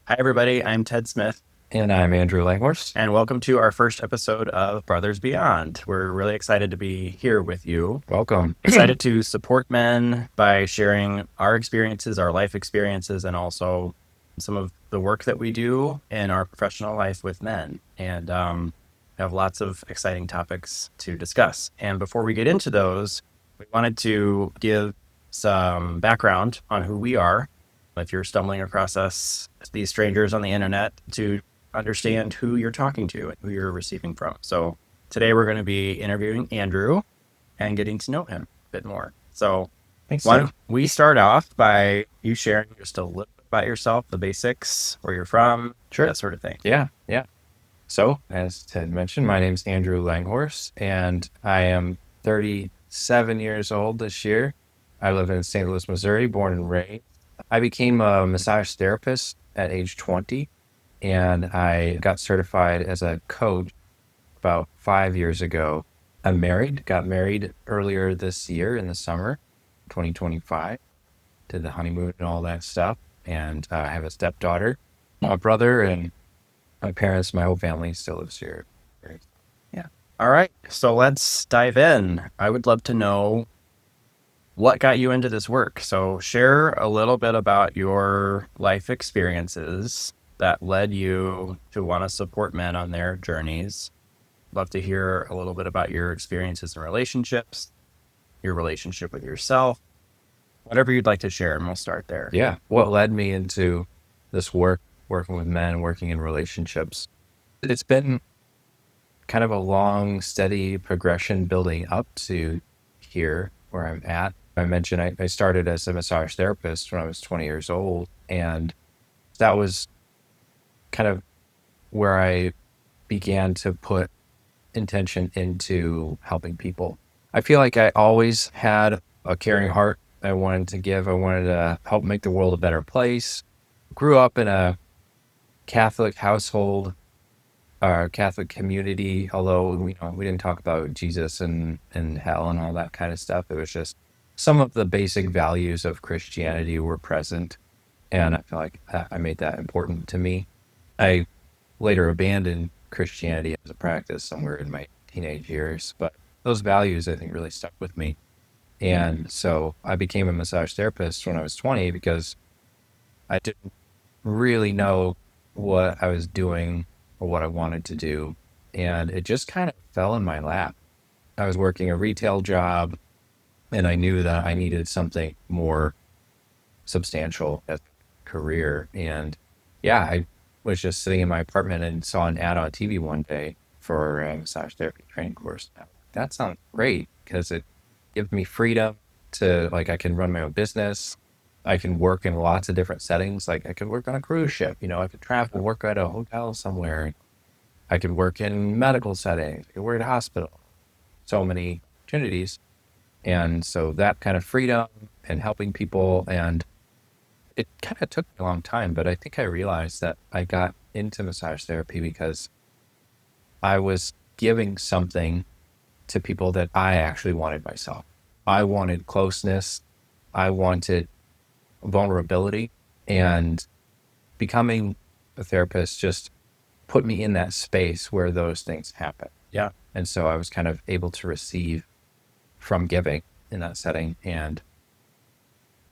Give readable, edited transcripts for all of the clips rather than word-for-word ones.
Hi, everybody. I'm Ted Smith, And I'm Andrew Langhorst. and welcome to our first episode of Brothers Beyond. We're really excited to be here with you. Welcome. Excited to support men by sharing our experiences, our life experiences, and also some of the work that we do in our professional life with men. And have lots of exciting topics to discuss. And before we get into those, we wanted to give some background on who we are. If you're stumbling across us, these strangers on the internet, to understand who you're talking to and who you're receiving from. So today we're going to be interviewing Andrew and getting to know him a bit more. So Thanks, why Ted. don't we start off by you sharing just a little bit about yourself, the basics, where you're from, Sure. that sort of thing. Yeah. So, as Ted mentioned, my name's Andrew Langhorst, and I am 37 years old this year. I live in St. Louis, Missouri, born and raised. I became a massage therapist at age 20, and I got certified as a coach about 5 years ago. I'm married, got married earlier this year in the summer, 2025, did the honeymoon and all that stuff. And I have a stepdaughter, a brother, and my parents, my whole family still lives here. Yeah. All right. So let's dive in. I would love to know what got you into this work. So share a little bit about your life experiences that led you to want to support men on their journeys. Love to hear a little bit about your experiences and relationships, your relationship with yourself, whatever you'd like to share, and we'll start there. Yeah. What led me into this work, working with men, working in relationships? It's been kind of a long, steady progression building up to here where I'm at. I mentioned I started as a massage therapist when I was 20 years old, and that was kind of where I began to put intention into helping people. I feel like I always had a caring heart. I wanted to give, I wanted to help make the world a better place. Grew up in a Catholic household, Catholic community, although we didn't talk about Jesus and hell and all that kind of stuff. It was just some of the basic values of Christianity were present. And I feel like I made that important to me. I later abandoned Christianity as a practice somewhere in my teenage years, but those values I think really stuck with me. And so I became a massage therapist when I was 20 because I didn't really know what I was doing or what I wanted to do. And it just kind of fell in my lap. I was working a retail job and I knew that I needed something more substantial as a career. And yeah, I was just sitting in my apartment and saw an ad on TV one day for a massage therapy training course. That sounds great because it gives me freedom to, like, I can run my own business. I can work in lots of different settings. Like I could work on a cruise ship, I could travel, work at a hotel somewhere. I could work in medical settings. I could work at a hospital. So many opportunities. And so that kind of freedom and helping people, and it kind of took me a long time, but I think I realized that I got into massage therapy because I was giving something to people that I actually wanted myself. I wanted closeness. I wanted vulnerability, and becoming a therapist just put me in that space where those things happen. Yeah. And so I was kind of able to receive from giving in that setting. And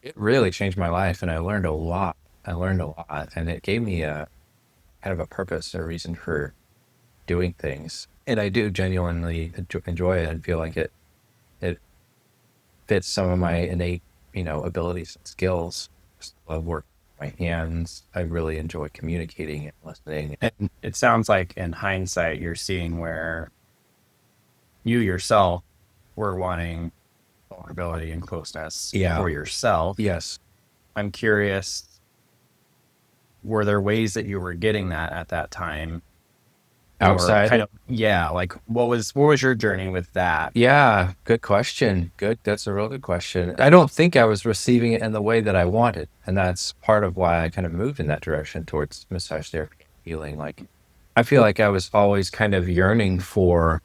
it really changed my life. And I learned a lot. And it gave me a kind of a purpose, a reason for doing things. And I do genuinely enjoy it and feel like it fits some of my innate, abilities and skills. I love work with my hands. I really enjoy communicating and listening. And it sounds like in hindsight, you're seeing where you yourself were wanting vulnerability and closeness Yeah. for yourself. Yes. I'm curious, were there ways that you were getting that at that time? Or Outside. kind of, yeah, like what was your journey with that? Yeah, good question. That's a real good question. I don't think I was receiving it in the way that I wanted. And that's part of why I kind of moved in that direction towards massage therapy and healing. Like, I feel like I was always kind of yearning for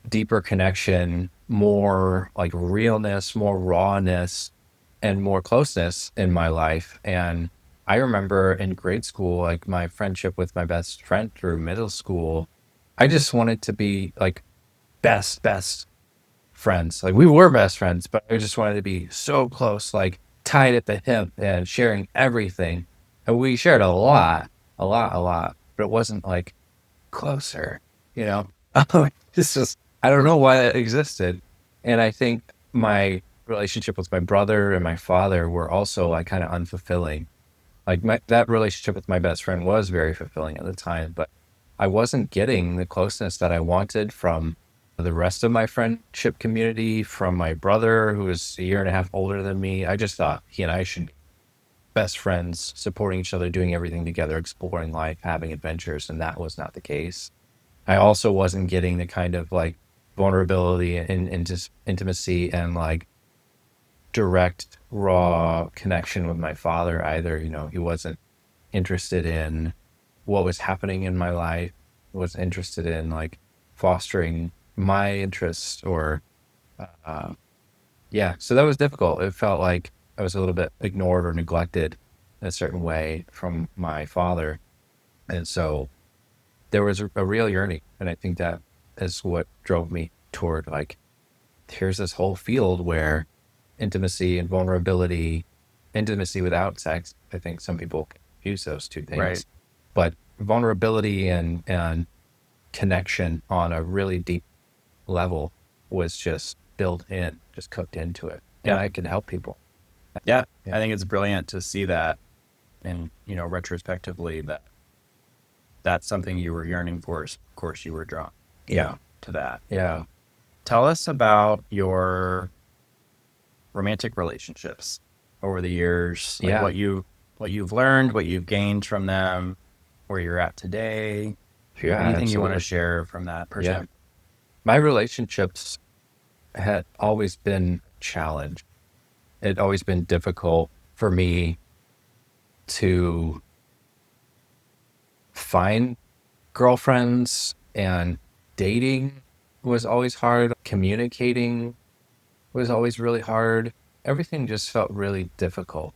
deeper connection, more like realness, more rawness, and more closeness in my life. And I remember in grade school, like my friendship with my best friend through middle school, I just wanted to be like best friends. Like we were best friends, but I just wanted to be so close, like tied at the hip and sharing everything. And we shared a lot, but it wasn't like closer, you know? It's just, I don't know why that existed. And I think my relationship with my brother and my father were also like kind of unfulfilling. Like that relationship with my best friend was very fulfilling at the time, but I wasn't getting the closeness that I wanted from the rest of my friendship community, from my brother who was a year and a half older than me. I just thought he and I should be best friends, supporting each other, doing everything together, exploring life, having adventures, and that was not the case. I also wasn't getting the kind of like vulnerability and just intimacy and like direct, raw connection with my father either. You know, he wasn't interested in what was happening in my life, was interested in like fostering my interests or, uh, yeah. So that was difficult. It felt like I was a little bit ignored or neglected in a certain way from my father. And so there was a real yearning. And I think that is what drove me toward like, here's this whole field where intimacy and vulnerability, intimacy without sex, I think some people confuse those two Right. things, but vulnerability and connection on a really deep level was just built in, just cooked into it. And Yeah. I could help people. Yeah. Yeah. I think it's brilliant to see that and, retrospectively that that's something you were yearning for. Of course, you were drawn, Yeah. to that. Yeah. Tell us about your romantic relationships over the years, like Yeah. what you've learned, what you've gained from them, where you're at today. Yeah. Anything you want to Absolutely. share from that Yeah. perspective? My relationships had always been a challenge. It always been difficult for me to find girlfriends, and dating was always hard. Communicating was always really hard. Everything just felt really difficult.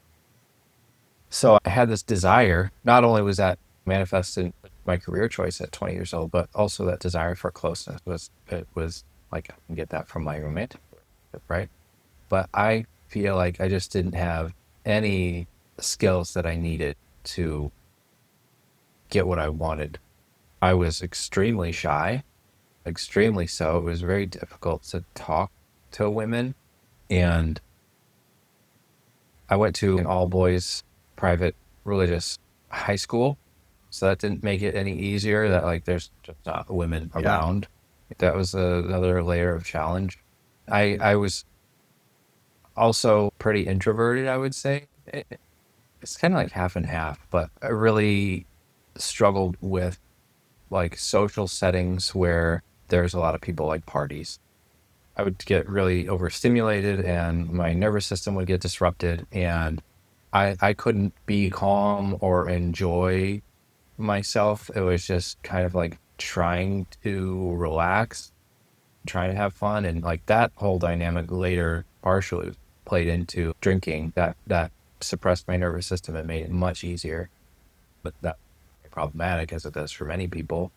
So I had this desire. Not only was that manifested in my career choice at 20 years old, but also that desire for closeness was like I can get that from my romantic relationship, right? But I feel like I just didn't have any skills that I needed to get what I wanted. I was extremely shy, extremely so. It was very difficult to talk to women. And I went to an all boys private religious high school. So that didn't make it any easier that like there's just not women Yeah. around. That was another layer of challenge. I was also pretty introverted, I would say. It's kind of like half and half, but I really struggled with like social settings where there's a lot of people, like parties. I would get really overstimulated and my nervous system would get disrupted, and I couldn't be calm or enjoy myself. It was just kind of like trying to relax, trying to have fun, and like that whole dynamic later partially played into drinking that suppressed my nervous system and made it much easier, but that problematic as it does for many people.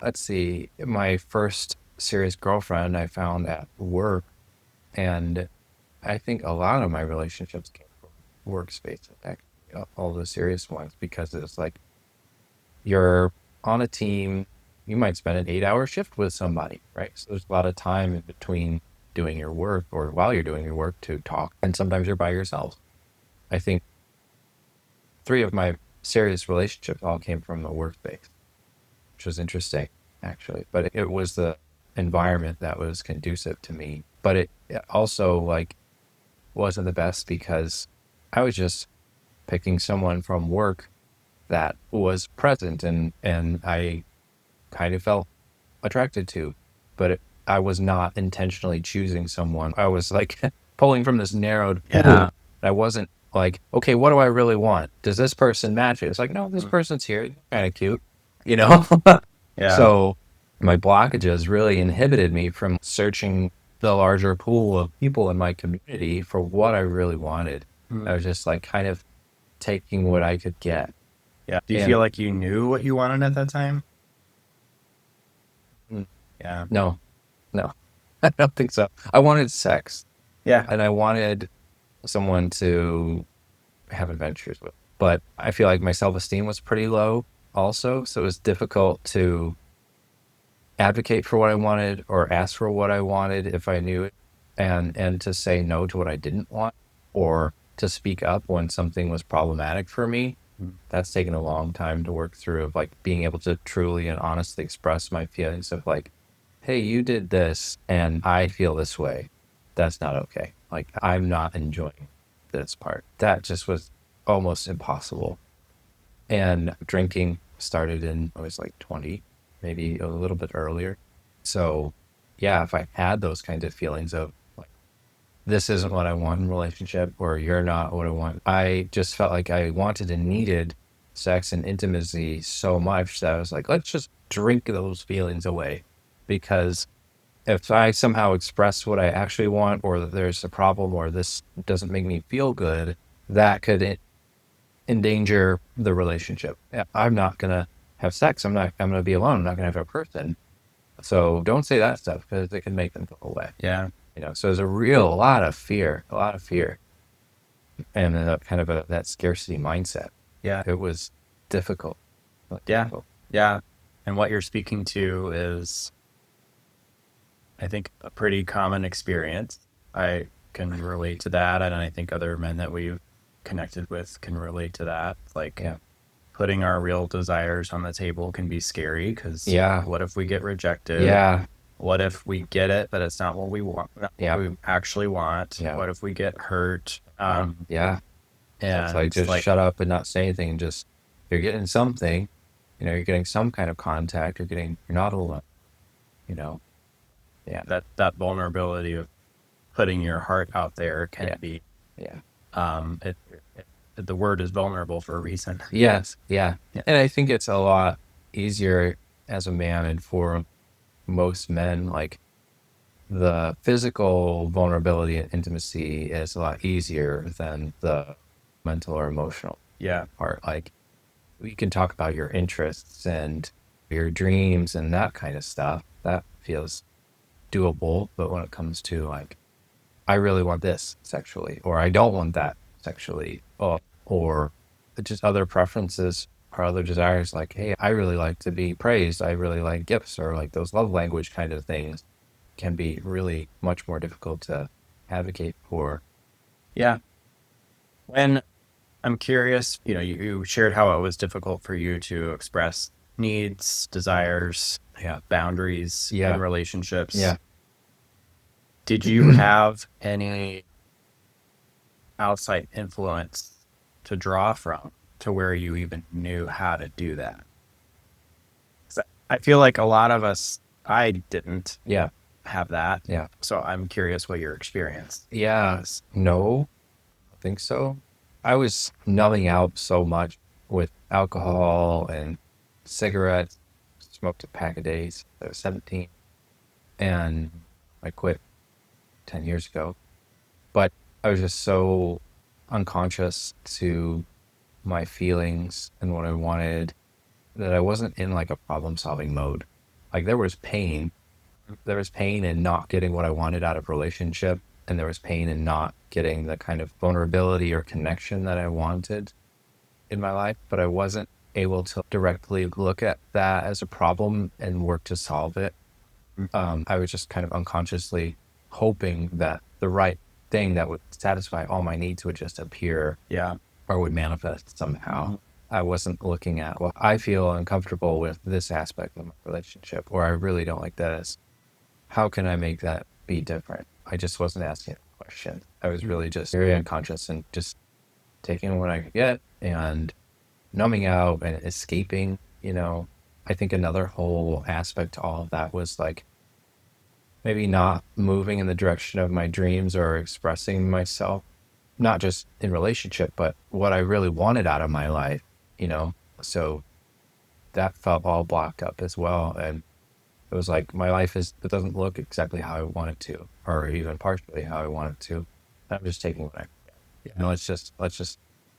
Let's see, my first serious girlfriend I found at work, and I think a lot of my relationships came from workspace, in fact, all the serious ones, because it's like you're on a team, you might spend an 8 hour shift with somebody, right? So there's a lot of time in between doing your work or while you're doing your work to talk, and sometimes you're by yourself. I think three of my serious relationships all came from the workspace, which was interesting, actually. But it was the environment that was conducive to me. But it also like wasn't the best because I was just picking someone from work that was present and I kind of felt attracted to, but I was not intentionally choosing someone. I was like pulling from this narrowed Yeah. pool. I wasn't like, okay, what do I really want? Does this person match it? It's like, no, this Mm. person's here, kind of cute, you know? Yeah. So my blockages really inhibited me from searching the larger pool of people in my community for what I really wanted. I Mm. was just like kind of taking what I could get. Yeah. Do you feel And like you knew what you wanted at that time? mm, Yeah. no, no, I don't think so. I wanted sex Yeah. and I wanted someone to have adventures with. But I feel like my self esteem was pretty low also. So it was difficult to advocate for what I wanted or ask for what I wanted if I knew it, and to say no to what I didn't want, or to speak up when something was problematic for me. Mm. That's taken a long time to work through, of like being able to truly and honestly express my feelings of like, hey, you did this and I feel this way. That's not okay. Like, I'm not enjoying this part. That just was almost impossible. And drinking started in, I was like 20, maybe a little bit earlier. So, yeah, if I had those kinds of feelings of like, this isn't what I want in a relationship, or you're not what I want, I just felt like I wanted and needed sex and intimacy so much that I was like, let's just drink those feelings away. Because if I somehow express what I actually want, or that there's a problem, or this doesn't make me feel good, that could endanger the relationship. Yeah, I'm not gonna have sex. I'm gonna be alone. I'm not gonna have a person. So don't say that stuff because it can make them go away. Yeah. So there's a lot of fear, and kind of that scarcity mindset. Yeah. It was difficult. Yeah. Difficult. Yeah. And what you're speaking to is, I think, a pretty common experience. I can relate to that. And I think other men that we've connected with can relate to that. Like, Yeah. putting our real desires on the table can be scary because Yeah. what if we get rejected? Yeah. What if we get it, but it's not what we want, not Yeah. what we actually want? Yeah. What if we get hurt? Yeah. So it's like, And just like, shut up and not say anything. And just, you're getting something, you're getting some kind of contact. You're not alone, you know? Yeah. that vulnerability of putting your heart out there can Yeah. be, Yeah. it, the word is vulnerable for a reason. Yes. Yeah. Yeah. And I think it's a lot easier as a man, and for most men, like, the physical vulnerability and intimacy is a lot easier than the mental or emotional Yeah. part. Like, we can talk about your interests and your dreams and that kind of stuff. That feels doable. But when it comes to like, I really want this sexually, or I don't want that sexually, or just other preferences or other desires, like, hey, I really like to be praised. I really like gifts, or like those love language kind of things can be really much more difficult to advocate for. Yeah. When I'm curious, you shared how it was difficult for you to express needs, desires, Yeah. boundaries in Yeah. relationships. Yeah. Did you have any outside influence to draw from to where you even knew how to do that? 'Cause I feel like a lot of us, I didn't Yeah. have that. Yeah. So I'm curious what your experience Yeah. was. No, I think so. I was numbing out so much with alcohol and cigarettes. Smoked a pack a day since I was 17, and I quit 10 years ago. But I was just so unconscious to my feelings and what I wanted that I wasn't in like a problem solving mode. Like, there was pain. There was pain in not getting what I wanted out of relationship, and there was pain in not getting the kind of vulnerability or connection that I wanted in my life, but I wasn't able to directly look at that as a problem and work to solve it. I was just kind of unconsciously hoping that the right thing that would satisfy all my needs would just appear Yeah. or would manifest somehow. I wasn't looking at, well, I feel uncomfortable with this aspect of my relationship, or I really don't like this. How can I make that be different? I just wasn't asking a question. I was really just very unconscious and just taking what I could get and numbing out and escaping. I think another whole aspect to all of that was like, maybe not moving in the direction of my dreams or expressing myself, not just in relationship, but what I really wanted out of my life. So that felt all blocked up as well. And it was like, my life it doesn't look exactly how I want it to, or even partially how I want it to. I'm just taking what I, let's just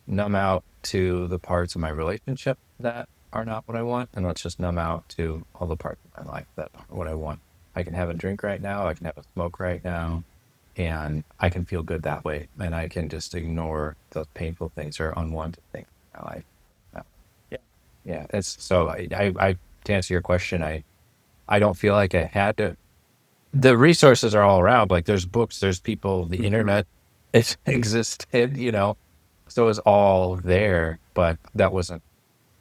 numb out to the parts of my relationship that are not what I want, and let's just numb out to all the parts of my life that are what I want. I can have a drink right now, I can have a smoke right now, and I can feel good that way, and I can just ignore those painful things or unwanted things in my life. Uh, Yeah. Yeah, it's so I to answer your question, I don't feel like I had to. The resources are all around. Like there's books, there's people, the internet, it existed, so it's all there. But that wasn't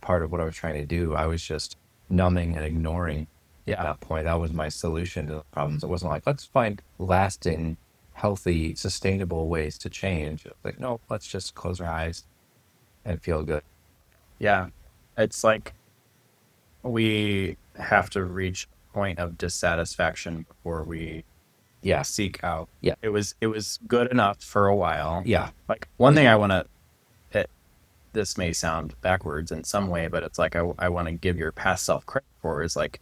part of what I was trying to do. I was just numbing and ignoring at Yeah. that point. That was my solution to the problems. It wasn't like, let's find lasting, healthy, sustainable ways to change. It was like, no, let's just close our eyes and feel good. Yeah. It's like we have to reach a point of dissatisfaction before we Yeah. seek out. Yeah. It was good enough for a while. Yeah. Like one thing I want to, this may sound backwards in some way, but it's like I want to give your past self credit for is like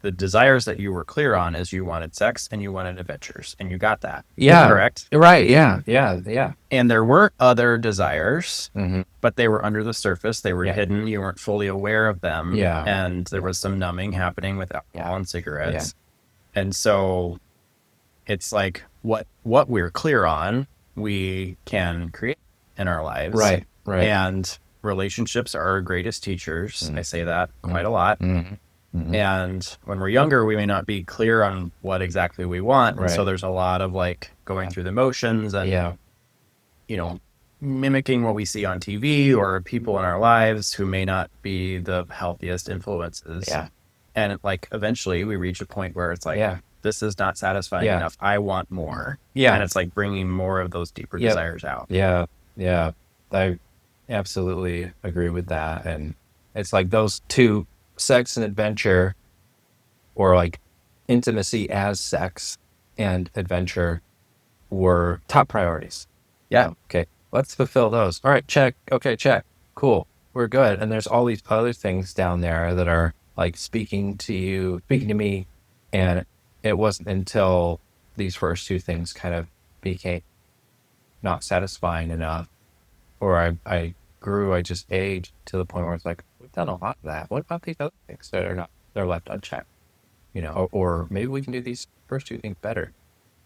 the desires that you were clear on is you wanted sex and you wanted adventures and you got that. Yeah. Correct. Right. Yeah. Yeah. Yeah. And there were other desires, Mm-hmm. but they were under the surface. They were Yeah. hidden. You weren't fully aware of them. Yeah. And there Yeah. was some numbing happening with alcohol Yeah. and Yeah. cigarettes. And so it's like what we're clear on, we can create in our lives. Right. Right. And relationships are our greatest teachers. Mm-hmm. I say that quite a lot. Mm-hmm. Mm-hmm. And when we're younger, we may not be clear on what exactly we want. And Right. so there's a lot of like going through the motions and, Yeah. you know, mimicking what we see on TV or people in our lives who may not be the healthiest influences. Yeah. And like eventually we reach a point where it's like, Yeah. this is not satisfying Yeah. enough. I want more. Yeah. And it's like bringing more of those deeper Yep. desires out. Yeah. Yeah. I absolutely agree with that. And it's like those two, sex and adventure, or like intimacy as sex and adventure, were top priorities. Yeah. Okay. Let's fulfill those. All right. Check. Okay. Check. Cool. We're good. And there's all these other things down there that are like speaking to me. And it wasn't until these first two things kind of became not satisfying enough, or I grew, I just aged to the point where it's like, we've done a lot of that. What about these other things that are not, they're left unchecked, or maybe we can do these first two things better.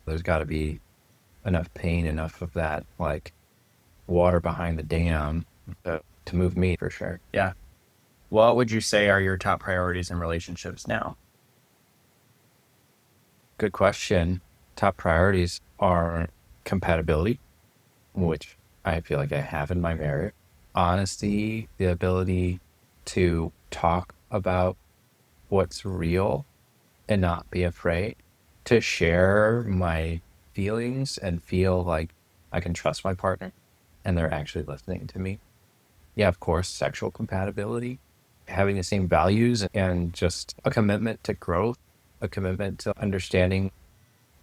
There's got to be enough pain, enough of that, like water behind the dam to move me for sure. Yeah. What would you say are your top priorities in relationships now? Good question. Top priorities are compatibility, which I feel like I have in my marriage. Honesty, the ability to talk about what's real and not be afraid to share my feelings and feel like I can trust my partner and they're actually listening to me. Yeah, of course, sexual compatibility, having the same values and just a commitment to growth, a commitment to understanding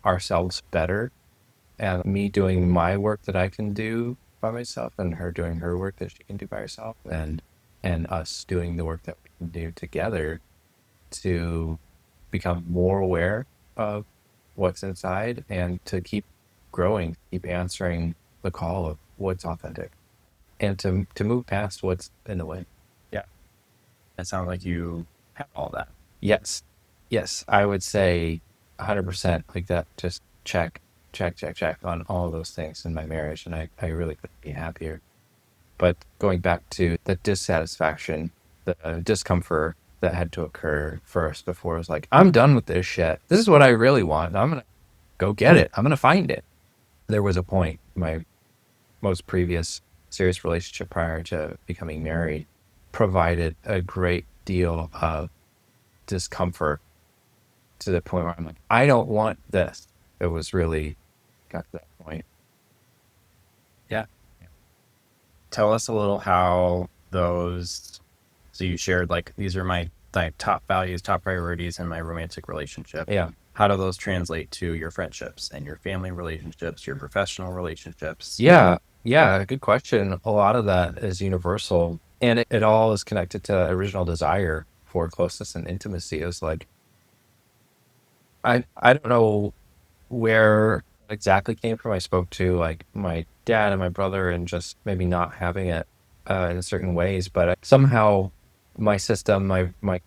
ourselves better, and me doing my work that I can do by myself and her doing her work that she can do by herself, and us doing the work that we can do together to become more aware of what's inside and to keep growing, keep answering the call of what's authentic, and to move past what's in the way. Yeah. It sounds like you have all that. Yes. Yes, I would say 100% like that. Just check on all of those things in my marriage. And I really couldn't be happier. But going back to the dissatisfaction, the discomfort that had to occur first before it was like, I'm done with this shit. This is what I really want. I'm going to go get it. I'm going to find it. There was a point, my most previous serious relationship prior to becoming married provided a great deal of discomfort to the point where I'm like, I don't want this. It was really got to that point. Yeah. Tell us a little how those, so you shared like, these are my top values, top priorities in my romantic relationship. Yeah. How do those translate to your friendships and your family relationships, your professional relationships? Yeah. Yeah. Good question. A lot of that is universal, and it all is connected to original desire for closeness and intimacy. Is like, I don't know where it exactly came from. I spoke to like my dad and my brother and just maybe not having it in certain ways. But somehow my system, my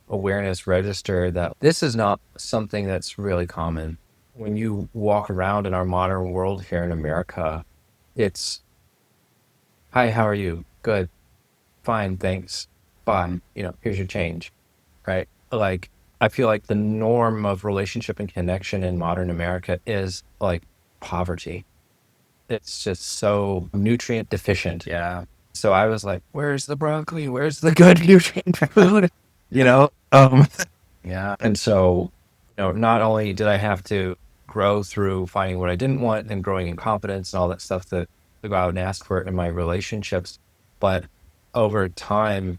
awareness registered that this is not something that's really common. When you walk around in our modern world here in America, it's, hi, how are you? Good, fine, thanks. Bye. Here's your change, right? Like, I feel like the norm of relationship and connection in modern America is like poverty. It's just so nutrient deficient. Yeah. So I was like, where's the broccoli? Where's the good nutrient food? You know? Um, Yeah. and so, not only did I have to grow through finding what I didn't want and growing in confidence and all that stuff to go out and ask for it in my relationships, but over time,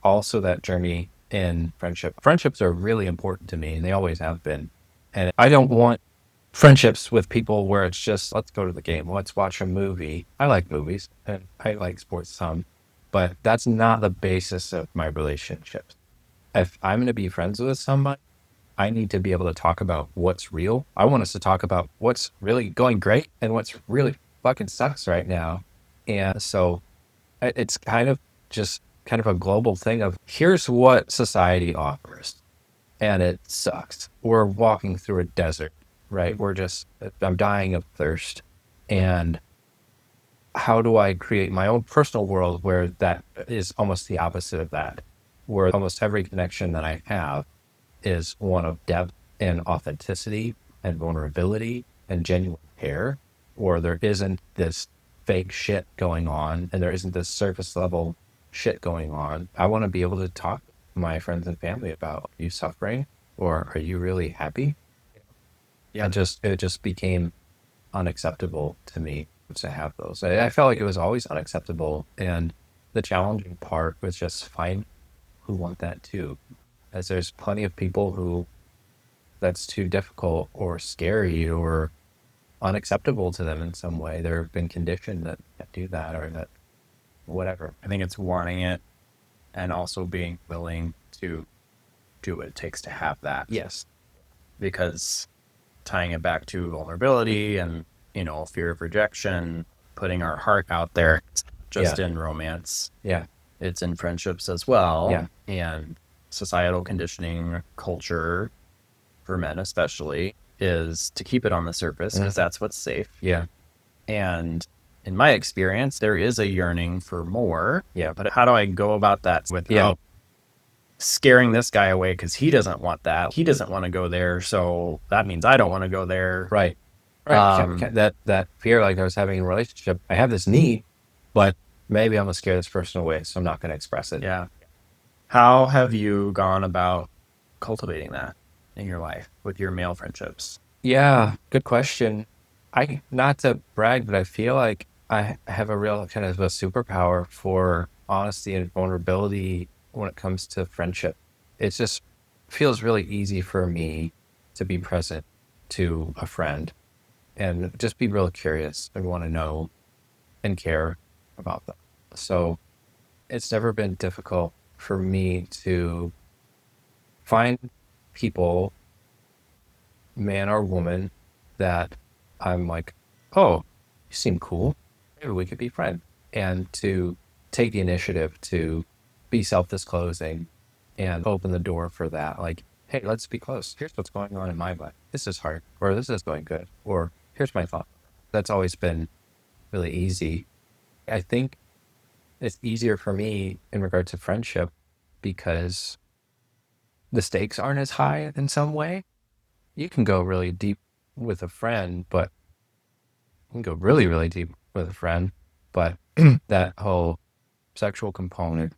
also that journey in friendship. Friendships are really important to me and they always have been. And I don't want friendships with people where it's just, let's go to the game, let's watch a movie. I like movies and I like sports some, but that's not the basis of my relationships. If I'm going to be friends with somebody, I need to be able to talk about what's real. I want us to talk about what's really going great and what's really fucking sucks right now. And so it's kind of a global thing of here's what society offers and it sucks. We're walking through a desert, right? I'm dying of thirst. And how do I create my own personal world where that is almost the opposite of that, where almost every connection that I have is one of depth and authenticity and vulnerability and genuine care, or there isn't this fake shit going on and there isn't this surface level shit going on. I want to be able to talk to my friends and family about, are you suffering or are you really happy? Yeah. It just became unacceptable to me to have those. I felt like it was always unacceptable. And the challenging part was just find who want that too. As there's plenty of people who that's too difficult or scary or unacceptable to them in some way. They've been conditioned that can't do that or that whatever. I think it's wanting it and also being willing to do what it takes to have that. Yes. Because tying it back to vulnerability and, fear of rejection, putting our heart out there, it's just Yeah. in romance. Yeah. It's in friendships as well. Yeah. And societal conditioning culture for men especially is to keep it on the surface because that's what's safe. Yeah. And in my experience, there is a yearning for more. Yeah. But how do I go about that without scaring this guy away because he doesn't want that? He doesn't want to go there. So that means I don't want to go there. Right. Right. That fear, like I was having in a relationship, I have this need, but maybe I'm gonna scare this person away, so I'm not gonna express it. Yeah. How have you gone about cultivating that in your life with your male friendships? Yeah, good question. I not to brag, but I feel like I have a real kind of a superpower for honesty and vulnerability when it comes to friendship. It just feels really easy for me to be present to a friend and just be real curious and want to know and care about them. So it's never been difficult for me to find people, man or woman, that I'm like, oh, you seem cool. Maybe we could be friends. And to take the initiative to be self-disclosing and open the door for that. Like, hey, let's be close. Here's what's going on in my life. This is hard, or this is going good, or here's my thought. That's always been really easy. I think it's easier for me in regard to friendship because the stakes aren't as high in some way. You can go really deep with a friend, but you can go really, really deep with a friend. But that whole sexual component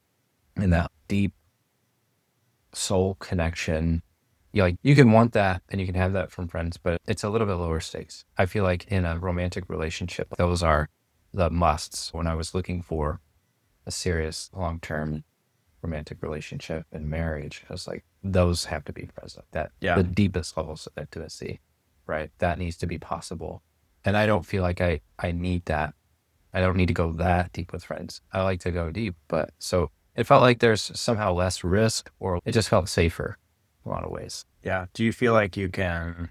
and that deep soul connection, you can want that and you can have that from friends, but it's a little bit lower stakes. I feel like in a romantic relationship, those are the musts. When I was looking for a serious long-term romantic relationship and marriage, I was like, those have to be present. That the deepest levels of intimacy, right? That needs to be possible. And I don't feel like I need that. I don't need to go that deep with friends. I like to go deep, but so it felt like there's somehow less risk, or it just felt safer in a lot of ways. Yeah. Do you feel like you can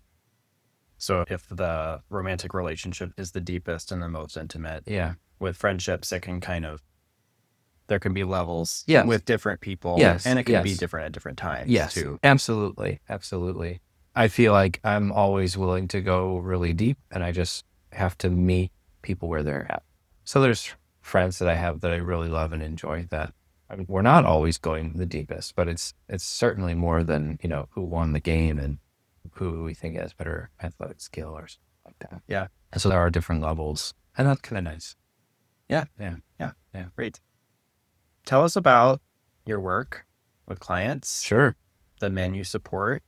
So if the romantic relationship is the deepest and the most intimate, Yeah. with friendships, it can kind of, there can be levels Yes. with different people, Yes. and it can be Yes. different at different times Yes. too. Absolutely. Absolutely. I feel like I'm always willing to go really deep, and I just have to meet people where they're at. So there's friends that I have that I really love and enjoy that. I mean, we're not always going the deepest, but it's certainly more than, who won the game and who we think has better athletic skill or something like that. Yeah. And so there are different levels, and that's kind of nice. Yeah. Yeah. Yeah. Yeah. Great. Tell us about your work with clients, Sure. the men you support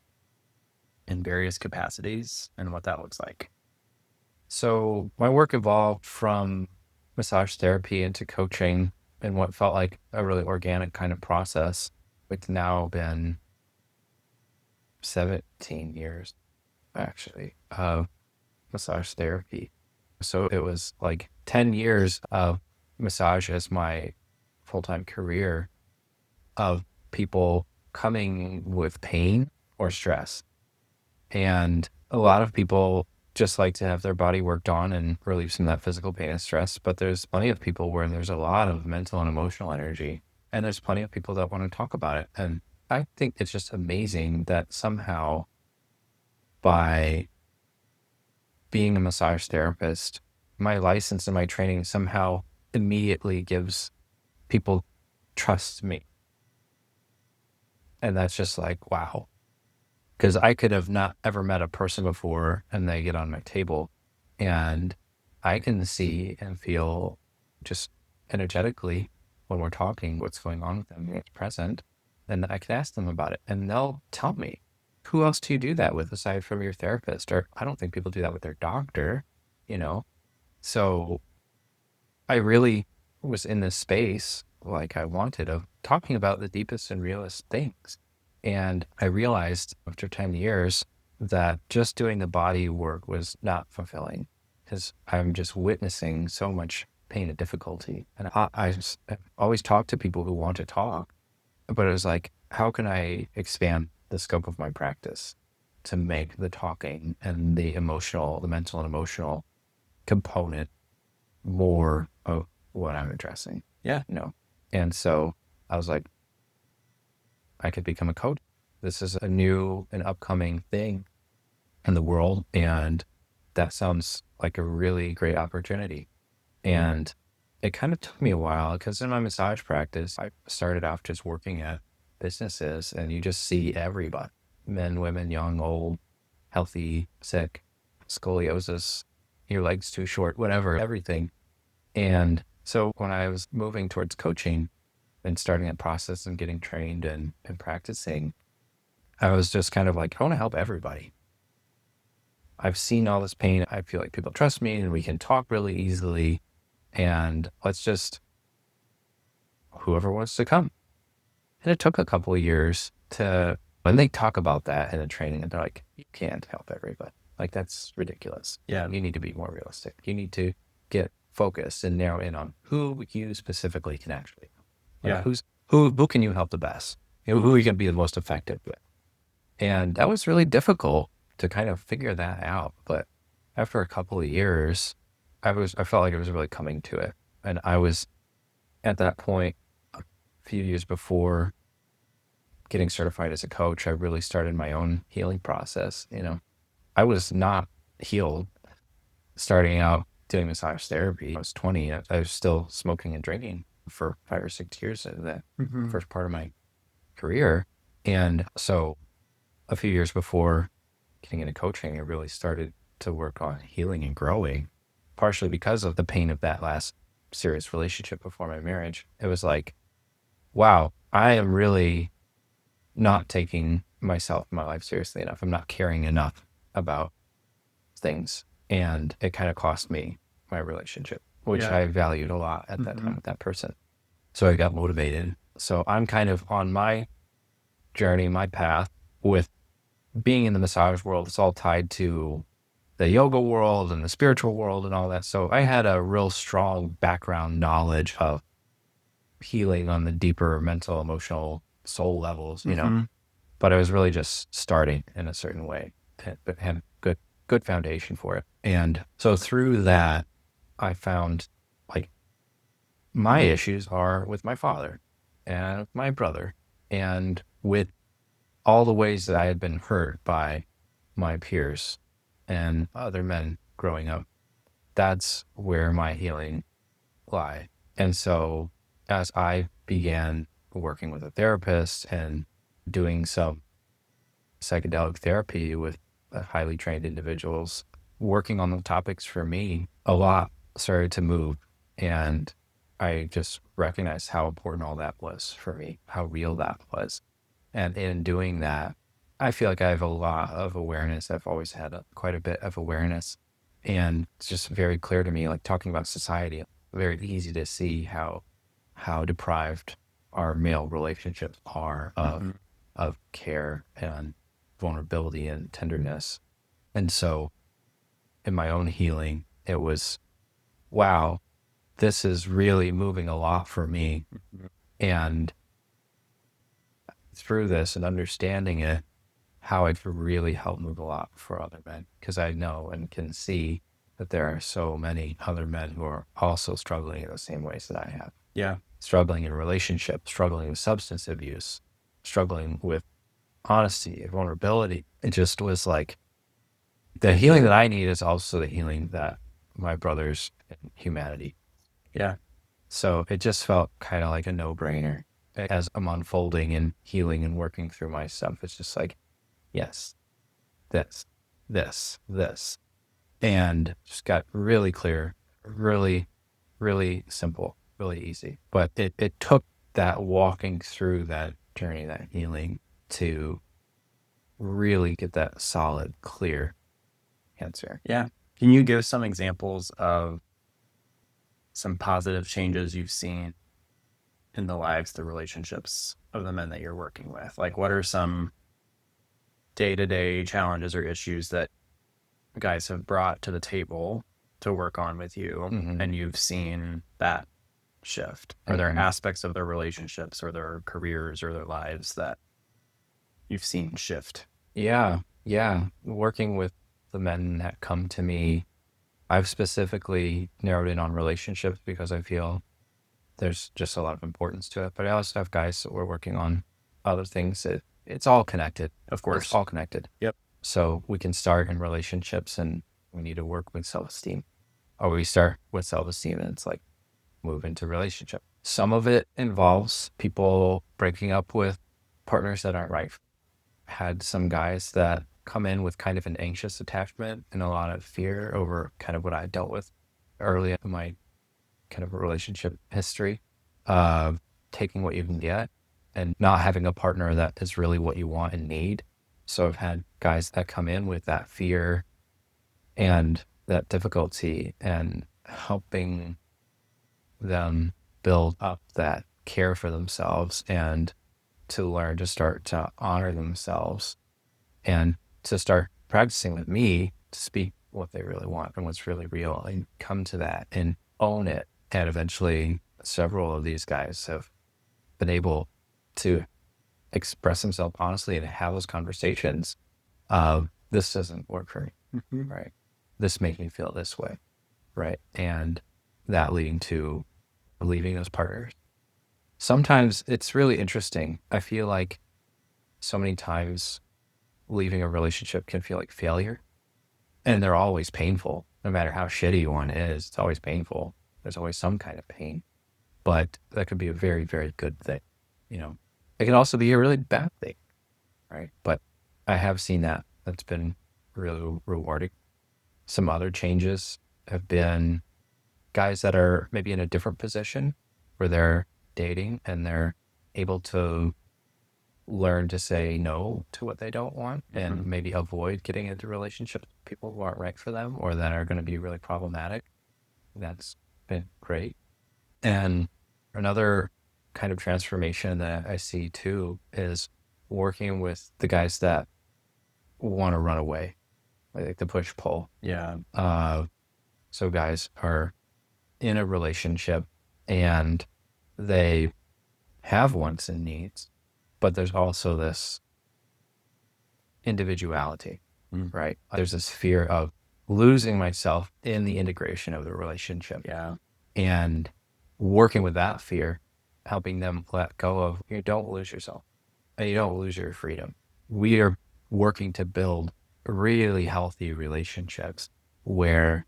in various capacities, and what that looks like. So my work evolved from massage therapy into coaching in what felt like a really organic kind of process. It's now been 17 years actually of massage therapy. So it was like 10 years of massage as my full-time career, of people coming with pain or stress. And a lot of people just like to have their body worked on and relieve some of that physical pain and stress. But there's plenty of people where there's a lot of mental and emotional energy. And there's plenty of people that want to talk about it. And I think it's just amazing that somehow by being a massage therapist, my license and my training somehow immediately gives people trust me. And that's just like, wow. Because I could have not ever met a person before and they get on my table and I can see and feel just energetically when we're talking what's going on with them, what's present. And I can ask them about it and they'll tell me. Who else do you do that with aside from your therapist? Or I don't think people do that with their doctor, you know? So I really was in this space like I wanted of talking about the deepest and realest things. And I realized after 10 years that just doing the body work was not fulfilling because I'm just witnessing so much pain and difficulty. And I always talk to people who want to talk, but it was like, how can I expand the scope of my practice to make the talking and the mental and emotional component more of what I'm addressing? Yeah. And so I was like, I could become a coach. This is a new and upcoming thing in the world. And that sounds like a really great opportunity. And it kind of took me a while because in my massage practice, I started off just working at businesses and you just see everybody, men, women, young, old, healthy, sick, scoliosis, your legs too short, whatever, everything. And so when I was moving towards coaching and starting that process and getting trained and practicing, I was just kind of like, I want to help everybody. I've seen all this pain. I feel like people trust me and we can talk really easily. And let's just, whoever wants to come. And it took a couple of years to, when they talk about that in the training, and they're like, you can't help everybody. Like, that's ridiculous. Yeah. You need to be more realistic. You need to get focused and narrow in on who you specifically can actually help. Like, Yeah. who can you help the best? Who are you going to be the most effective with? And that was really difficult to kind of figure that out. But after a couple of years, I felt like I was really coming to it. And I was at that point a few years before getting certified as a coach, I really started my own healing process. I was not healed starting out doing massage therapy. I was 20. I was still smoking and drinking for 5 or 6 years of that first part of my career. And so a few years before getting into coaching, I really started to work on healing and growing, partially because of the pain of that last serious relationship before my marriage. It was like, wow, I am really not taking myself, my life seriously enough. I'm not caring enough about things. And it kind of cost me my relationship, which I valued a lot at that time with that person. So I got motivated. So I'm kind of on my journey, my path with being in the massage world. It's all tied to the yoga world and the spiritual world and all that. So I had a real strong background knowledge of healing on the deeper mental, emotional, soul levels, but I was really just starting in a certain way, but had good good foundation for it. And so through that, I found like my issues are with my father and with my brother and with all the ways that I had been hurt by my peers and other men growing up. That's where my healing lie. And so as I began working with a therapist and doing some psychedelic therapy with highly trained individuals, working on the topics for me, a lot started to move. And I just recognized how important all that was for me, how real that was. And in doing that, I feel like I have a lot of awareness. I've always had quite a bit of awareness. And it's just very clear to me, like talking about society, very easy to see how deprived our male relationships are Mm-hmm. of care and vulnerability and tenderness. And so in my own healing, it was, wow, this is really moving a lot for me. And through this and understanding it, how it could really help move a lot for other men. Because I know and can see that there are so many other men who are also struggling in the same ways that I have. Yeah. Struggling in relationships, struggling with substance abuse, struggling with honesty and vulnerability. It just was like the healing that I need is also the healing that my brothers in humanity. Yeah. So it just felt kind of like a no-brainer. As I'm unfolding and healing and working through my stuff, it's just like, yes, this, this. And just got really clear, really, really simple, really easy. But it took that walking through that journey, that healing, to really get that solid, clear answer. Yeah. Can you give some examples of some positive changes you've seen in the lives, the relationships of the men that you're working with? Like, what are some day-to-day challenges or issues that guys have brought to the table to work on with you, Mm-hmm. and you've seen that shift? Are there Mm-hmm. aspects of their relationships or their careers or their lives that you've seen shift? Yeah, yeah. Working with the men that come to me, I've specifically narrowed in on relationships because I feel there's just a lot of importance to it. But I also have guys that we're working on other things. It's all connected. Of It's course. all connected. Yep. So we can start in relationships and we need to work with self-esteem. Or we start with self-esteem and it's like move into relationship. Some of it involves people breaking up with partners that aren't right. Had some guys that come in with kind of an anxious attachment and a lot of fear over kind of what I dealt with early in my kind of relationship history of taking what you can get and not having a partner that is really what you want and need. So I've had guys that come in with that fear and that difficulty and helping them build up that care for themselves and to learn to start to honor themselves and to start practicing with me to speak what they really want and what's really real and come to that and own it. And eventually, several of these guys have been able to express themselves honestly and have those conversations of this doesn't work for me, Mm-hmm. right? This makes me feel this way, right? And that leading to leaving those partners. Sometimes it's really interesting. I feel like so many times leaving a relationship can feel like failure. And they're always painful. No matter how shitty one is, it's always painful. There's always some kind of pain. But that could be a very, very good thing. You know, it can also be a really bad thing, right? But I have seen that. That's been really rewarding. Some other changes have been guys that are maybe in a different position where they're dating and they're able to learn to say no to what they don't want Mm-hmm. and maybe avoid getting into relationships with people who aren't right for them or that are going to be really problematic. That's been great. And another kind of transformation that I see too is working with the guys that want to run away, like the push pull. Yeah. So guys are in a relationship and they have wants and needs, but there's also this individuality. right? There's this fear of losing myself in the integration of the relationship. Yeah. And working with that fear, helping them let go of, you don't lose yourself and you don't lose your freedom. We are working to build really healthy relationships where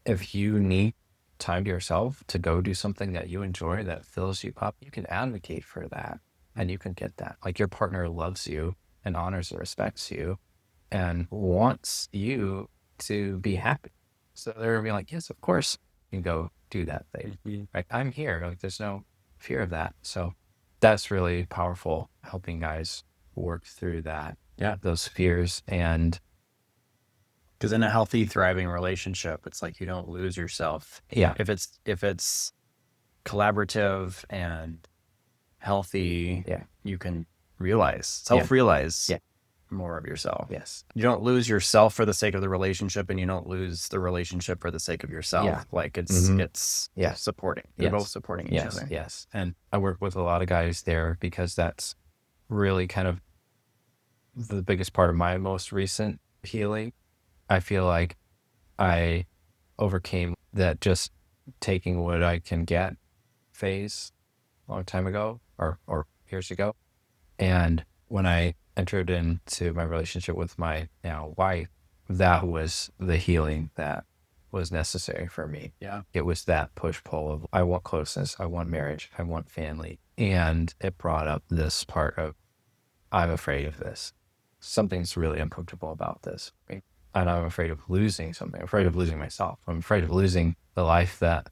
if you need time to yourself to go do something that you enjoy that fills you up, you can advocate for that and you can get that. Like your partner loves you and honors and respects you and wants you to be happy. So they're gonna be like, yes, of course, you can go do that thing. Right? I'm here. Like there's no fear of that. So that's really powerful, helping guys work through that, Yeah. those fears. And Because in a healthy, thriving relationship, it's like you don't lose yourself. yeah, If it's collaborative and healthy, yeah, you can realize, yeah, self-realize yeah, more of yourself. yes, You don't lose yourself for the sake of the relationship, and you don't lose the relationship for the sake of yeah, yourself. Like hmm, it's yeah, supporting. You're both yes, supporting each yes, other. yes. And I work with a lot of guys there because that's really kind of the biggest part of my most recent healing. I feel like I overcame that just taking what I can get phase a long time ago or years ago. And when I entered into my relationship with my now wife, that was the healing that was necessary for me. Yeah. It was that push pull of I want closeness, I want marriage, I want family. And it brought up this part of I'm afraid of this. Something's really uncomfortable about this. Right? And I'm afraid of losing something. I'm afraid of losing myself. I'm afraid of losing the life that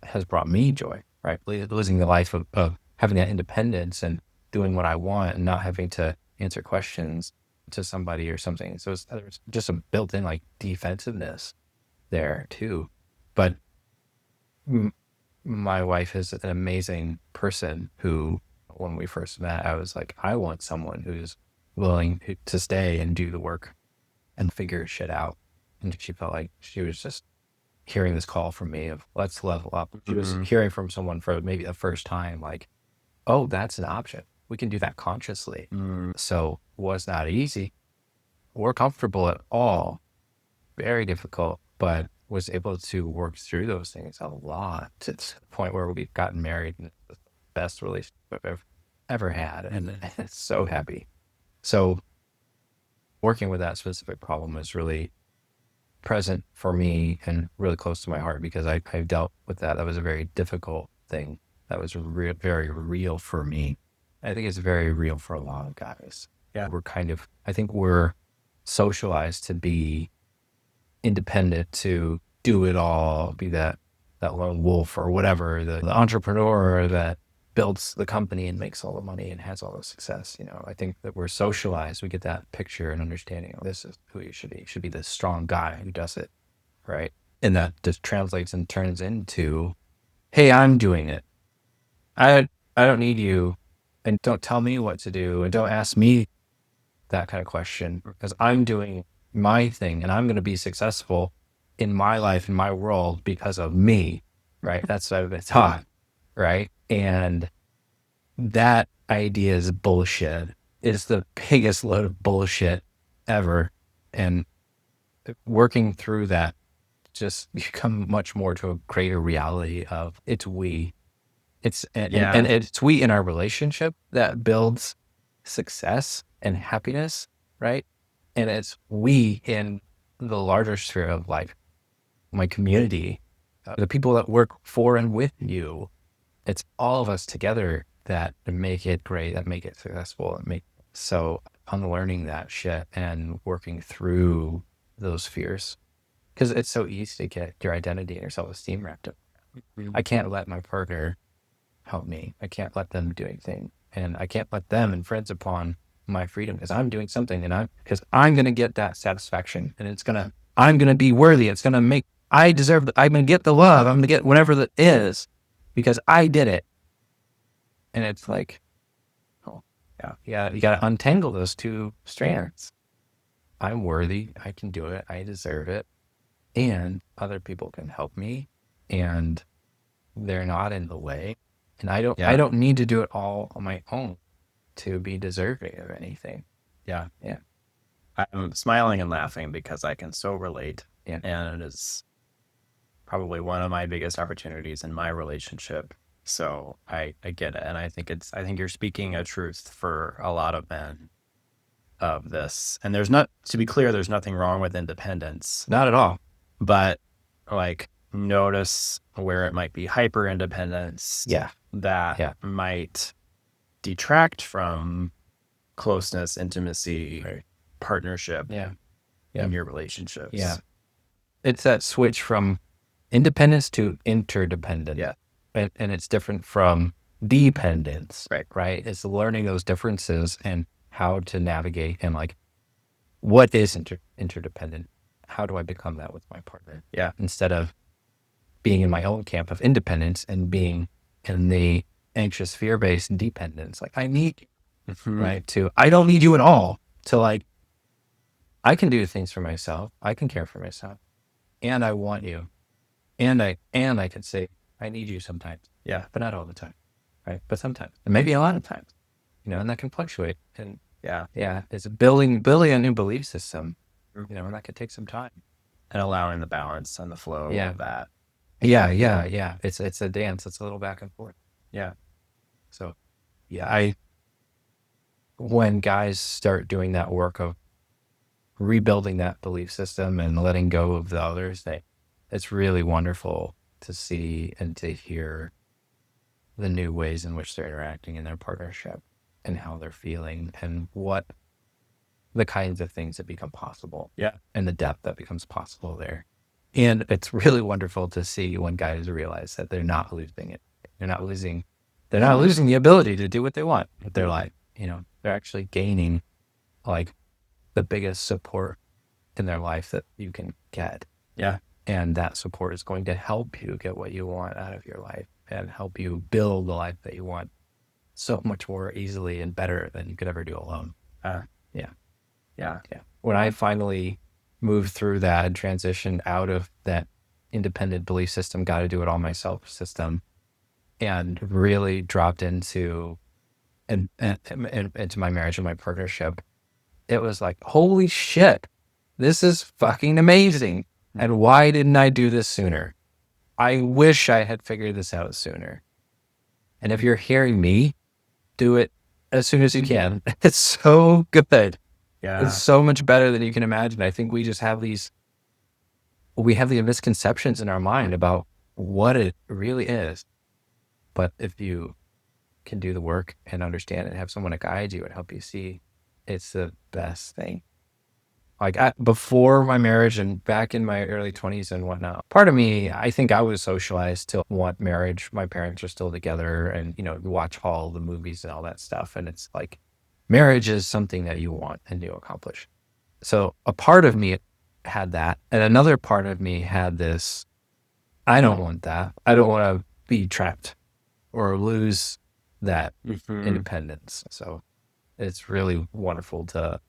has brought me joy, right? Losing the life of having that independence and doing what I want and not having to answer questions to somebody or something. So there's just a built in like defensiveness there too. But m- my wife is an amazing person who, when we first met, I was like, I want someone who's willing to stay and do the work and figure shit out. And she felt like she was just hearing this call from me of let's level up. She was Mhm. hearing from someone for maybe the first time, like, oh, that's an option. We can do that consciously. Mm. So was not easy or comfortable at all. Very difficult, but was able to work through those things a lot to the point where we've gotten married and it's the best relationship I've ever had. And it's so happy. So working with that specific problem was really present for me and really close to my heart because I've dealt with that. That was a very difficult thing. That was very real for me. I think it's very real for a lot of guys. Yeah. I think we're socialized to be independent, to do it all, be that lone wolf or whatever, the entrepreneur that builds the company and makes all the money and has all the success. I think that we're socialized. We get that picture and understanding of this is who you should be. You should be the strong guy who does it, right? And that just translates and turns into, hey, I'm doing it. I don't need you, and don't tell me what to do, and don't ask me that kind of question because I'm doing my thing and I'm going to be successful in my life, in my world because of me, right? That's what I've been taught, right? And that idea is bullshit. It's the biggest load of bullshit ever. And working through that, just become much more to a greater reality of it's we. And Yeah. it's we in our relationship that builds success and happiness, right? And it's we in the larger sphere of life, my community, the people that work for and with you. It's all of us together that make it great, that make it successful, so I'm learning that shit and working through those fears because it's so easy to get your identity and your self-esteem wrapped up. I can't let my partner help me. I can't let them do anything. And I can't let them infringe upon my freedom because I'm doing something because I'm going to get that satisfaction and I'm going to be worthy. It's going to I'm going to get the love. I'm going to get whatever that is because I did it. And it's like, oh, yeah, you got to untangle those two strands. I'm worthy. I can do it. I deserve it. And other people can help me. And they're not in the way. And I Yeah. don't need to do it all on my own to be deserving of anything. Yeah. Yeah. I'm smiling and laughing because I can so relate. Yeah. And it is probably one of my biggest opportunities in my relationship. So I get it. And I think you're speaking a truth for a lot of men of this. And there's not, to be clear, there's nothing wrong with independence, Not at all. but like notice where it might be hyper independence Yeah. that Yeah. might detract from closeness, intimacy, Right. partnership Yeah. in Yeah. your relationships. Yeah. It's that switch from independence to interdependence. Yeah. And it's different from dependence. Right. Right. It's learning those differences and how to navigate and like, what is interdependent? How do I become that with my partner? Yeah. Instead of being in my own camp of independence and being in the anxious, fear-based dependence. Like, I need you, Mhm. right? To, I don't need you at all. To like, I can do things for myself. I can care for myself. And I want you. And I can say, I need you sometimes. Yeah. But not all the time. Right. But sometimes. And maybe a lot of times. And that can fluctuate. And Yeah. it's building a new belief system. And that could take some time. And allowing the balance and the flow of that. Yeah. It's a dance. It's a little back and forth. Yeah. So when guys start doing that work of rebuilding that belief system and letting go of the others, it's really wonderful to see and to hear the new ways in which they're interacting in their partnership and how they're feeling and what the kinds of things that become possible. Yeah. And the depth that becomes possible there. And it's really wonderful to see when guys realize that they're not losing it. They're not losing the ability to do what they want with their life. They're actually gaining like the biggest support in their life that you can get. Yeah. And that support is going to help you get what you want out of your life and help you build the life that you want so much more easily and better than you could ever do alone. Yeah. When I finally moved through that and transitioned out of that independent belief system, got to do it all myself system, and really dropped into into my marriage and my partnership, it was like, holy shit, this is fucking amazing. And why didn't I do this sooner? I wish I had figured this out sooner. And if you're hearing me, do it as soon as you can. It's so good. Yeah. It's so much better than you can imagine. I think we just have these misconceptions in our mind about what it really is. But if you can do the work and understand and have someone to guide you and help you see, it's the best thing. Like before my marriage and back in my early 20s and whatnot, part of me, I think I was socialized to want marriage. My parents are still together and, watch all the movies and all that stuff. And it's like, marriage is something that you want and you accomplish. So a part of me had that. And another part of me had this, I don't want that. I don't want to be trapped or lose that independence. So it's really wonderful to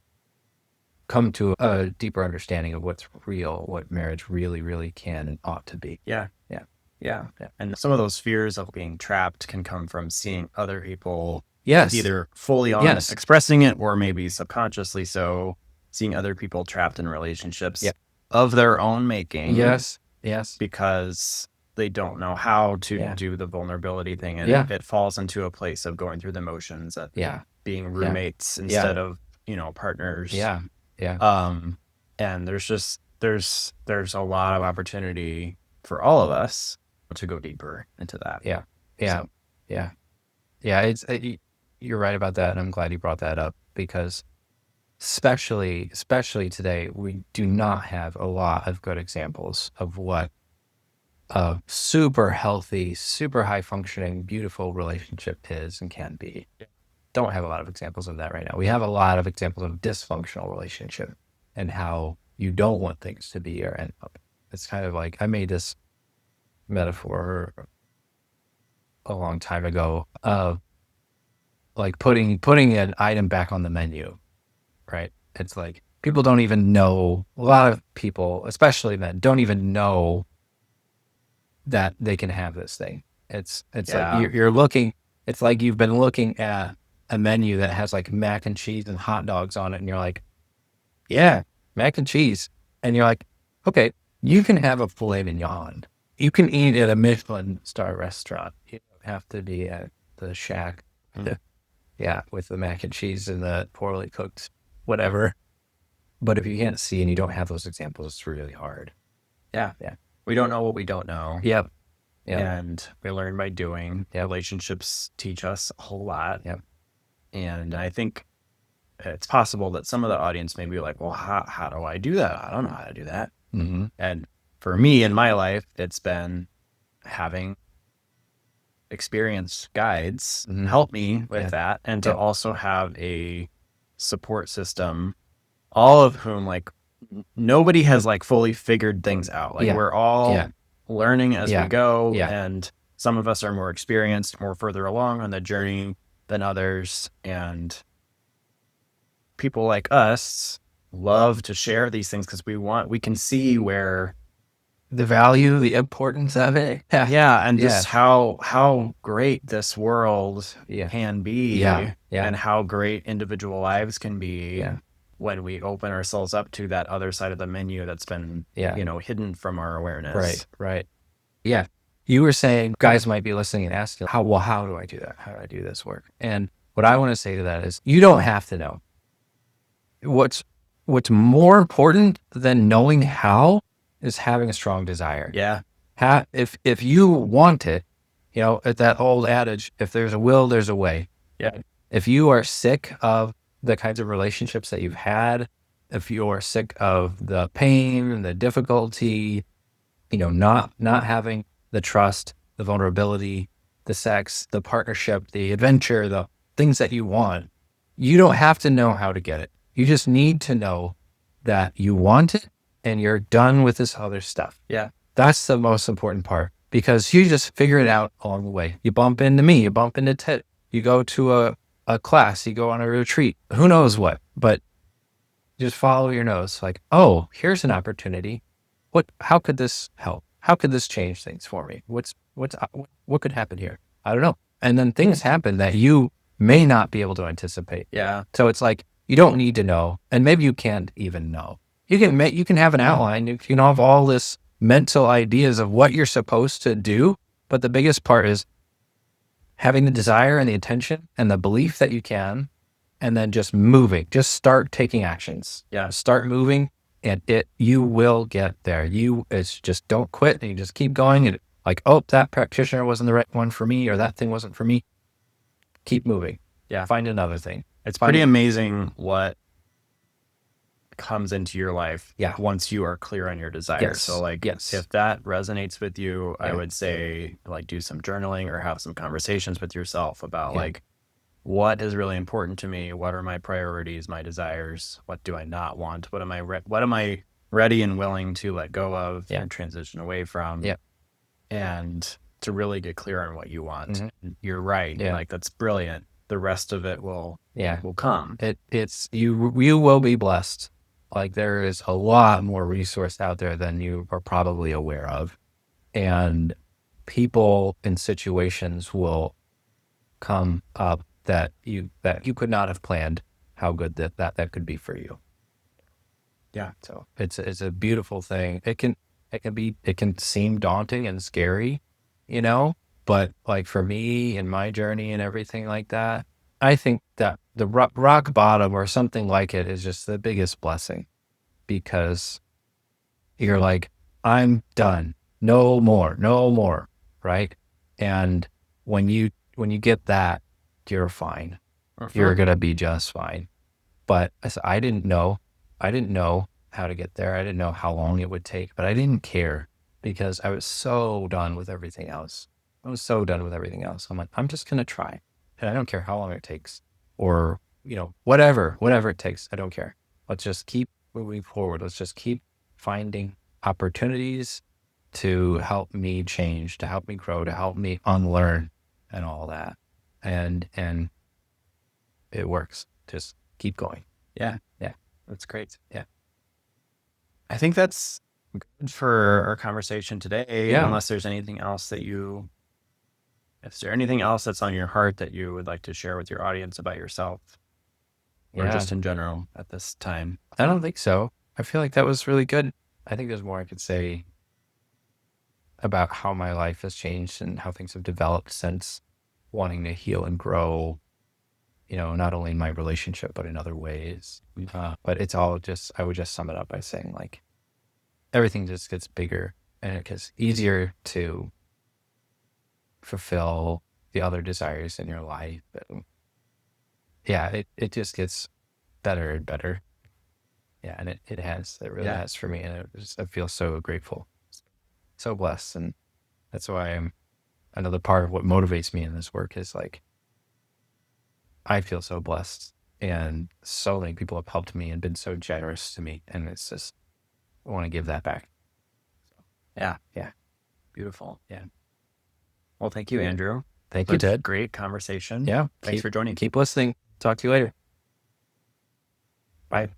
come to a deeper understanding of what's real, what marriage really, really can and ought to be. Yeah. And some of those fears of being trapped can come from seeing other people either fully on expressing it or maybe subconsciously so, seeing other people trapped in relationships of their own making. Yes. Because they don't know how to do the vulnerability thing. And it falls into a place of going through the motions of being roommates instead of, partners. And there's a lot of opportunity for all of us to go deeper into that. You're right about that. And I'm glad you brought that up because especially today, we do not have a lot of good examples of what a super healthy, super high functioning, beautiful relationship is and can be. Don't have a lot of examples of that right now. We have a lot of examples of dysfunctional relationship and how you don't want things to be or end up. It's kind of like, I made this metaphor a long time ago of like putting an item back on the menu, right? It's like people don't even know, a lot of people, especially men, don't even know that they can have this thing. It's like you're looking, it's like you've been looking at a menu that has like mac and cheese and hot dogs on it and you're like, Yeah, mac and cheese. And you're like, okay, you can have a filet mignon. You can eat at a Michelin star restaurant. You don't have to be at the shack. Mm. Yeah, with the mac and cheese and the poorly cooked whatever. But if you can't see and you don't have those examples, it's really hard. Yeah. Yeah. We don't know what we don't know. Yep. Yep. And we learn by doing. Yep. Relationships teach us a whole lot. Yep. And I think it's possible that some of the audience may be like, well, how do I do that? I don't know how to do that. Mm-hmm. And for me in my life, it's been having experienced guides Mhm. help me with Yeah. that, and to Yep. also have a support system, all of whom like nobody has like fully figured things out. Like Yeah. we're all Yeah. learning as we Yeah. go, Yeah. and some of us are more experienced, more further along on the journey than others, and people like us love to share these things because we can see where The value, the importance of it. yeah, and Yeah. just how great this world Yeah. can be, Yeah. Yeah. and how great individual lives can be Yeah. when we open ourselves up to that other side of the menu that's been Yeah. hidden from our awareness. Right. Right. Yeah. You were saying guys might be listening and asking, how do I do that? How do I do this work? And what I want to say to that is you don't have to know. What's more important than knowing how is having a strong desire. Yeah. If you want it, at that old adage, if there's a will, there's a way. Yeah. If you are sick of the kinds of relationships that you've had, if you're sick of the pain, the difficulty, not having the trust, the vulnerability, the sex, the partnership, the adventure, the things that you want, you don't have to know how to get it. You just need to know that you want it and you're done with this other stuff. Yeah. That's the most important part, because you just figure it out along the way. You bump into me, you bump into Ted, you go to a class, you go on a retreat, who knows what, but just follow your nose. Like, oh, here's an opportunity. How could this help? How could this change things for me? What could happen here? I don't know. And then things happen that you may not be able to anticipate. Yeah. So it's like, you don't need to know. And maybe you can't even know. You can have an outline. You can have all this mental ideas of what you're supposed to do. But the biggest part is having the desire and the intention and the belief that you can, and then just moving. Just start taking actions. Yeah. Start moving, and you will get there. It's just don't quit, and you just keep going. And like, oh, that practitioner wasn't the right one for me, or that thing wasn't for me. Keep moving. Yeah. Find another thing. It's pretty amazing what comes into your life Yeah. once you are clear on your desire. Yes. So like Yes. if that resonates with you, I Yeah. would say like do some journaling or have some conversations with yourself about Yeah. like what is really important to me, what are my priorities, my desires, what do I not want, what am I ready and willing to let go of Yeah. and transition away from. Yeah. And to really get clear on what you want. Mm-hmm. You're right. Yeah. Like that's brilliant. The rest of it will come. It's you will be blessed. Like there is a lot more resource out there than you are probably aware of. And people in situations will come up that you could not have planned how good that could be for you. Yeah. So it's a beautiful thing. It can seem daunting and scary, but like for me and my journey and everything like that, I think that the rock bottom or something like it is just the biggest blessing, because you're like, I'm done. No more. Right. And when you get that, you're fine. You're going to be just fine. But I didn't know how to get there. I didn't know how long it would take, but I didn't care because I was so done with everything else. I'm like, I'm just going to try, and I don't care how long it takes, or, whatever it takes. I don't care. Let's just keep moving forward. Let's just keep finding opportunities to help me change, to help me grow, to help me unlearn and all that. And it works. Just keep going. Yeah. Yeah. That's great. Yeah. I think that's good for our conversation today. Yeah. Unless there's anything else is there anything else that's on your heart that you would like to share with your audience about yourself? or Yeah. just in general at this time? I don't think so. I feel like that was really good. I think there's more I could say about how my life has changed and how things have developed since wanting to heal and grow, not only in my relationship, but in other ways. But it's all just, I would just sum it up by saying, like, everything just gets bigger and it gets easier to fulfill the other desires in your life. And yeah, it just gets better and better. Yeah, and it really Yeah. has for me. And I feel so grateful, so blessed. And that's why another part of what motivates me in this work is like, I feel so blessed. And so many people have helped me and been so generous to me. And it's just, I want to give that back. Yeah. Yeah. Beautiful. Yeah. Well, thank you, Andrew. Thank It you, was a Ted. great conversation. Yeah. Thanks for joining. Keep listening. Talk to you later. Bye.